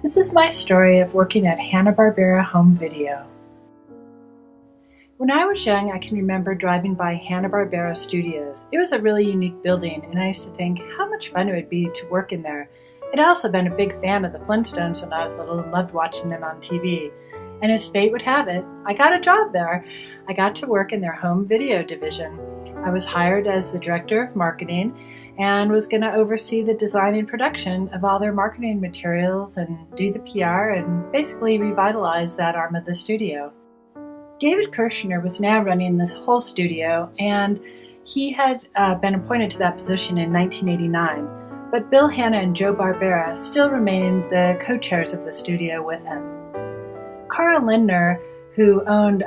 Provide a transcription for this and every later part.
This is my story of working at Hanna-Barbera Home Video. When I was young, I can remember driving by Hanna-Barbera Studios. It was a really unique building, and I used to think how much fun it would be to work in there. I'd also been a big fan of the Flintstones when I was little and loved watching them on TV. And as fate would have it, I got a job there. I got to work in their home video division. I was hired as the director of marketing and was going to oversee the design and production of all their marketing materials and do the PR and basically revitalize that arm of the studio. David Kirshner was now running this whole studio, and he had been appointed to that position in 1989. But Bill Hanna and Joe Barbera still remained the co-chairs of the studio with him. Carl Lindner, who owned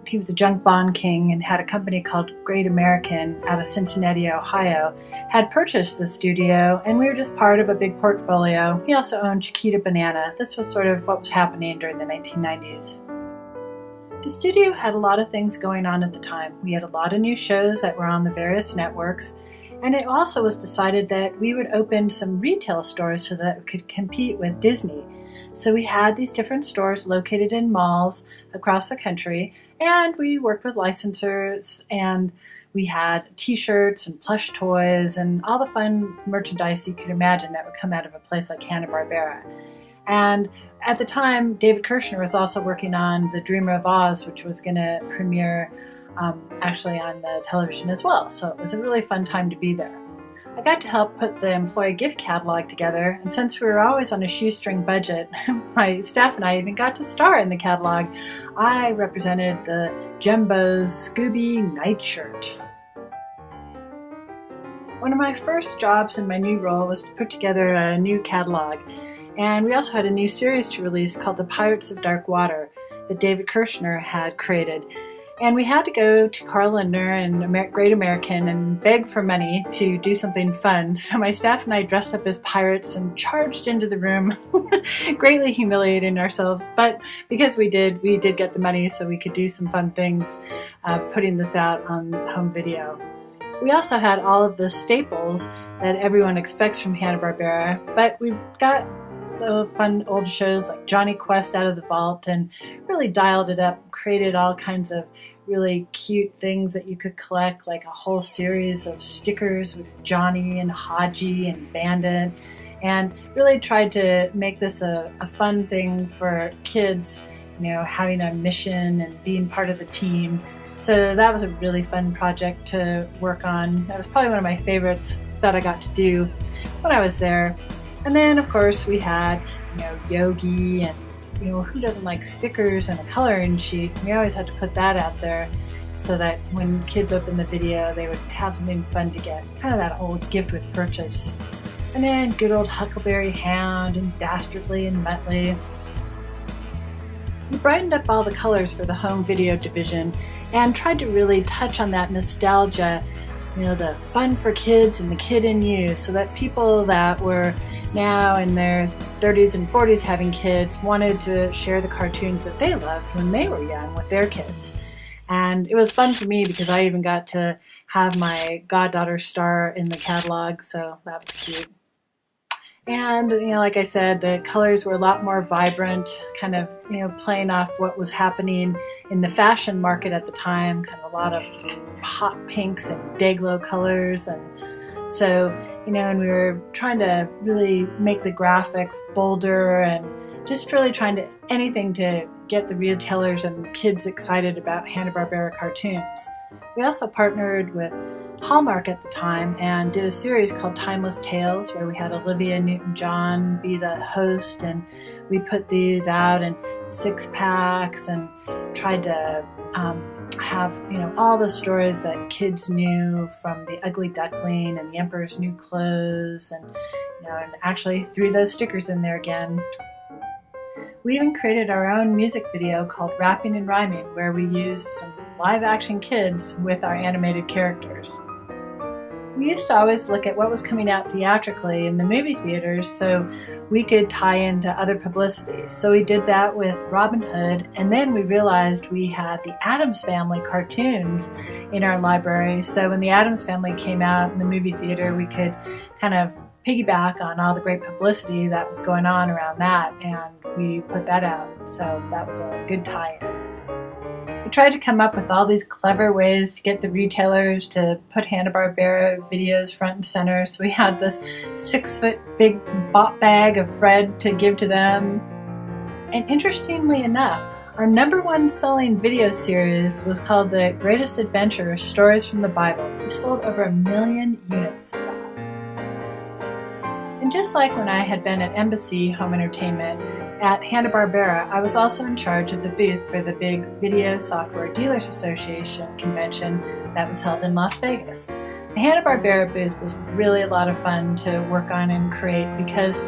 he was a junk bond king and had a company called Great American out of Cincinnati, Ohio, had purchased the studio, and we were just part of a big portfolio. He also owned Chiquita Banana. This was sort of what was happening during the 1990s. The studio had a lot of things going on at the time. We had a lot of new shows that were on the various networks, and it also was decided that we would open some retail stores so that we could compete with Disney. So we had these different stores located in malls across the country, and we worked with licensors, and we had t-shirts and plush toys and all the fun merchandise you could imagine that would come out of a place like Hanna-Barbera. And at the time, David Kirshner was also working on The Dreamer of Oz, which was going to premiere actually on the television as well. So it was a really fun time to be there. I got to help put the employee gift catalog together, and since we were always on a shoestring budget, my staff and I even got to star in the catalog. I represented the Jumbo Scooby nightshirt. One of my first jobs in my new role was to put together a new catalog, and we also had a new series to release called The Pirates of Dark Water that David Kirshner had created. And we had to go to Carl Lindner and Great American and beg for money to do something fun. So my staff and I dressed up as pirates and charged into the room, greatly humiliating ourselves. But because we did get the money so we could do some fun things, putting this out on home video. We also had all of the staples that everyone expects from Hanna-Barbera, but we got fun old shows like Johnny Quest out of the vault and really dialed it up, created all kinds of really cute things that you could collect, like a whole series of stickers with Johnny and Haji and Bandit, and really tried to make this a fun thing for kids, you know, having a mission and being part of the team. So that was a really fun project to work on. That was probably one of my favorites that I got to do when I was there. And then, of course, we had, Yogi and, who doesn't like stickers and a coloring sheet? We always had to put that out there so that when kids opened the video, they would have something fun to get, kind of that whole gift with purchase. And then good old Huckleberry Hound and Dastardly and Muttley. We brightened up all the colors for the home video division and tried to really touch on that nostalgia, the fun for kids and the kid in you, so that people that were now in their 30s and 40s having kids wanted to share the cartoons that they loved when they were young with their kids. And it was fun for me because I even got to have my goddaughter star in the catalog, so that was cute. And, like I said, the colors were a lot more vibrant, kind of, playing off what was happening in the fashion market at the time, kind of a lot of hot pinks and day-glow colors. And so, and we were trying to really make the graphics bolder and just really trying to anything to get the retailers and kids excited about Hanna-Barbera cartoons. We also partnered with Hallmark at the time and did a series called Timeless Tales, where we had Olivia Newton-John be the host, and we put these out in 6-packs and tried to have all the stories that kids knew, from The Ugly Duckling and The Emperor's New Clothes, and and actually threw those stickers in there again. We even created our own music video called Rapping and Rhyming, where we used some live-action kids with our animated characters. We used to always look at what was coming out theatrically in the movie theaters so we could tie into other publicity. So we did that with Robin Hood, and then we realized we had the Addams Family cartoons in our library. So when the Addams Family came out in the movie theater, we could kind of piggyback on all the great publicity that was going on around that, and we put that out. So that was a good tie-in. We tried to come up with all these clever ways to get the retailers to put Hanna-Barbera videos front and center. So we had this 6-foot big bot bag of Fred to give to them. And interestingly enough, our #1 selling video series was called The Greatest Adventure: Stories from the Bible. We sold over 1 million units of that. And just like when I had been at Embassy Home Entertainment, at Hanna-Barbera, I was also in charge of the booth for the big Video Software Dealers Association convention that was held in Las Vegas. The Hanna-Barbera booth was really a lot of fun to work on and create because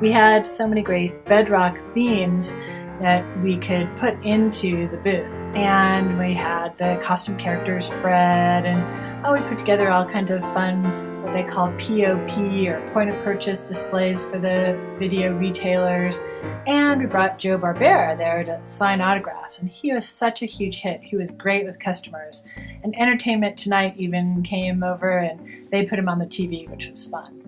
we had so many great bedrock themes that we could put into the booth. And we had the costume characters Fred, and we put together all kinds of fun, what they call POP or point of purchase displays for the video retailers. And we brought Joe Barbera there to sign autographs, and he was such a huge hit. He was great with customers. And Entertainment Tonight even came over and they put him on the TV, which was fun.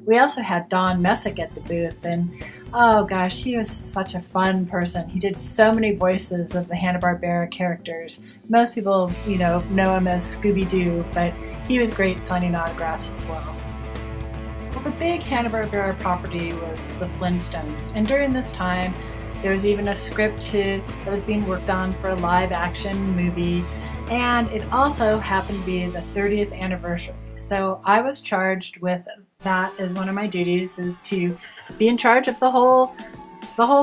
We also had Don Messick at the booth, and oh gosh, he was such a fun person. He did so many voices of the Hanna-Barbera characters. Most people, know him as Scooby-Doo, but he was great signing autographs as well. Well, the big Hanna-Barbera property was the Flintstones, and during this time, there was even a script that was being worked on for a live-action movie, and it also happened to be the 30th anniversary. So I was charged with that as one of my duties, is to be in charge of the whole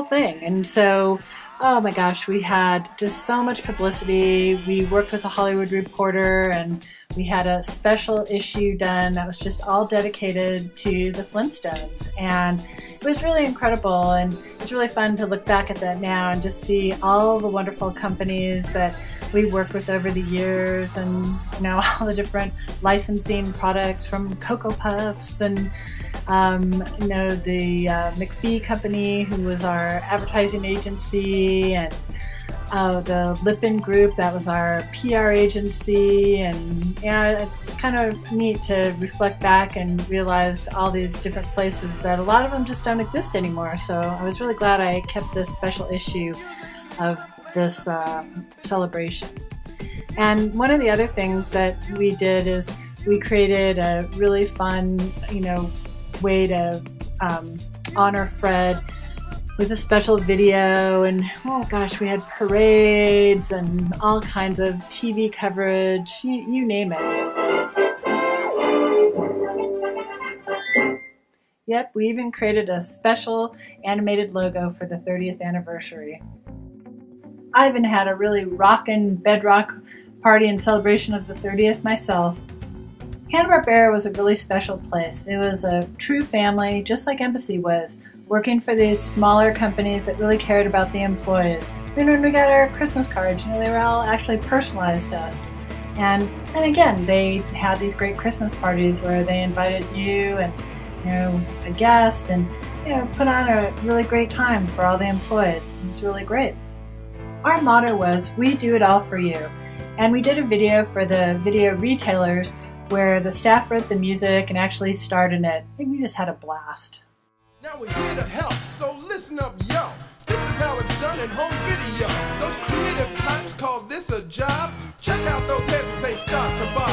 thing. And so, oh my gosh, we had just so much publicity. We worked with a Hollywood Reporter, and we had a special issue done that was just all dedicated to the Flintstones. And it was really incredible, and it's really fun to look back at that now and just see all the wonderful companies that we worked with over the years, and all the different licensing products from Cocoa Puffs and the McPhee Company, who was our advertising agency, and the Lippin Group, that was our PR agency. And it's kind of neat to reflect back and realize all these different places that a lot of them just don't exist anymore. So I was really glad I kept this special issue of this celebration. And one of the other things that we did is we created a really fun, way to honor Fred with a special video. And oh gosh, we had parades and all kinds of TV coverage, you name it. Yep, we even created a special animated logo for the 30th anniversary. I even had a really rockin' bedrock party and celebration of the 30th myself. Hanna-Barbera was a really special place. It was a true family, just like Embassy was, working for these smaller companies that really cared about the employees. When we got our Christmas cards, they were all actually personalized to us. And again, they had these great Christmas parties where they invited you and a guest, and put on a really great time for all the employees. It was really great. Our motto was, we do it all for you. And we did a video for the video retailers where the staff wrote the music and actually starred in it. I think we just had a blast. Now we're here to help, so listen up, yo. This is how it's done in home video. Those creative types call this a job. Check out those heads that say start to bar.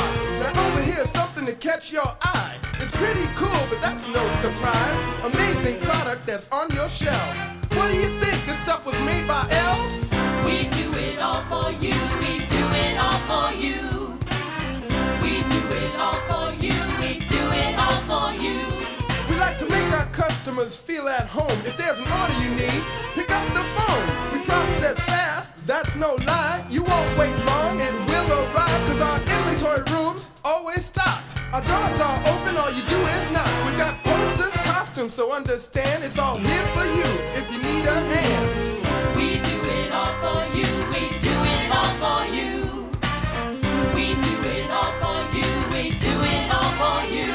Now over here, something to catch your eye. It's pretty cool, but that's no surprise. Amazing product that's on your shelves. What do you think? This stuff was made by elves? We do it all for you. We do it all for you. We do it all for you. We do it all for you. We like to make our customers feel at home. If there's an order you need, pick up the phone. We process fast, that's no lie. You won't wait long, it will arrive, cause our inventory room's always stocked. Our doors are open, all you do is knock. We've got posters, costumes, so understand it's all here for you if you need a hand. We do it all for you. We do it all for you. We do it all for you. We do it all for you.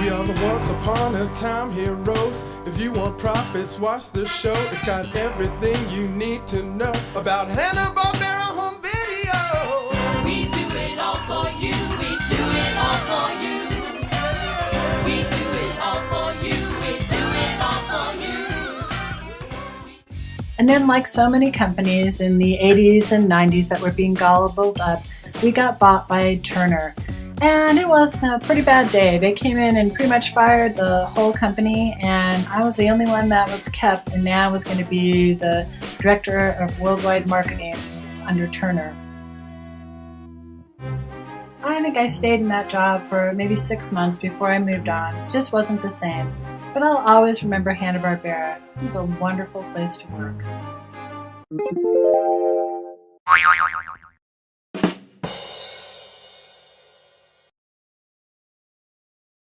We are the once upon a time heroes. If you want profits, watch the show. It's got everything you need to know about Hanna-Barbera home video. We do it all for you. We do it all for you. We do it all for you. And then, like so many companies in the 80s and 90s that were being gobbled up, we got bought by Turner. And it was a pretty bad day. They came in and pretty much fired the whole company, and I was the only one that was kept, and now was going to be the director of worldwide marketing under Turner. I think I stayed in that job for maybe 6 months before I moved on. It just wasn't the same. But I'll always remember Hanna-Barbera. It was a wonderful place to work.